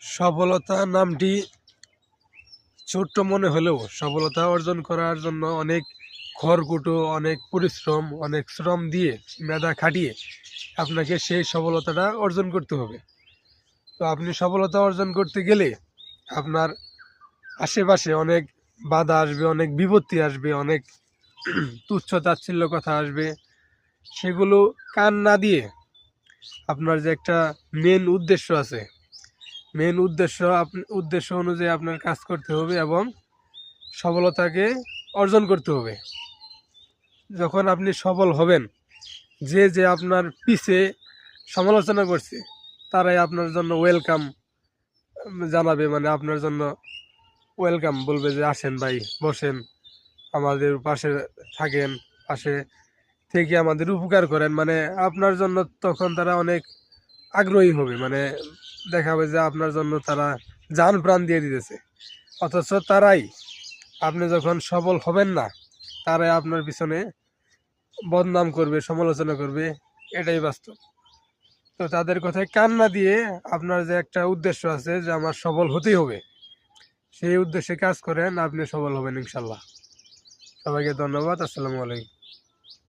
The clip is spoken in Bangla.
সফলতা নামটি ছোট্ট মনে হলেও সফলতা অর্জন করার জন্য অনেক খড়কুটো, অনেক পরিশ্রম, অনেক শ্রম দিয়ে মেধা খাটিয়ে আপনাকে সেই সফলতাটা অর্জন করতে হবে। তো আপনি সফলতা অর্জন করতে গেলে আপনার আশেপাশে অনেক বাধা আসবে, অনেক বিপত্তি আসবে, অনেক তুচ্ছ তাচ্ছিল্য কথা আসবে। সেগুলো কান না দিয়ে আপনার যে একটা মেন উদ্দেশ্য আছে, মেন উদ্দেশ্য অনুযায়ী আপনার কাজ করতে হবে এবং সফলতাকে অর্জন করতে হবে। যখন আপনি সফল হবেন, যে আপনার পিছে সমালোচনা করছে তারাই আপনার জন্য ওয়েলকাম জানাবে, মানে আপনার জন্য ওয়েলকাম বলবে যে আসেন ভাই, বসেন, আমাদের পাশে থাকেন, পাশে থেকে আমাদের উপকার করেন। মানে আপনার জন্য তখন তারা অনেক আগ্রহী হবে, মানে দেখাবে যে আপনার জন্য তারা জান প্রাণ দিয়ে দিতেছে। অথচ তারাই আপনি যখন সফল হবেন না, তারাই আপনার পিছনে বদনাম করবে, সমালোচনা করবে, এটাই বাস্তব। তো তাদের কথায় কান না দিয়ে আপনার যে একটা উদ্দেশ্য আছে যে আমার সফল হতেই হবে, সেই উদ্দেশ্যে কাজ করেন, আপনি সফল হবেন ইনশাল্লাহ। সবাইকে ধন্যবাদ। আসসালামু আলাইকুম।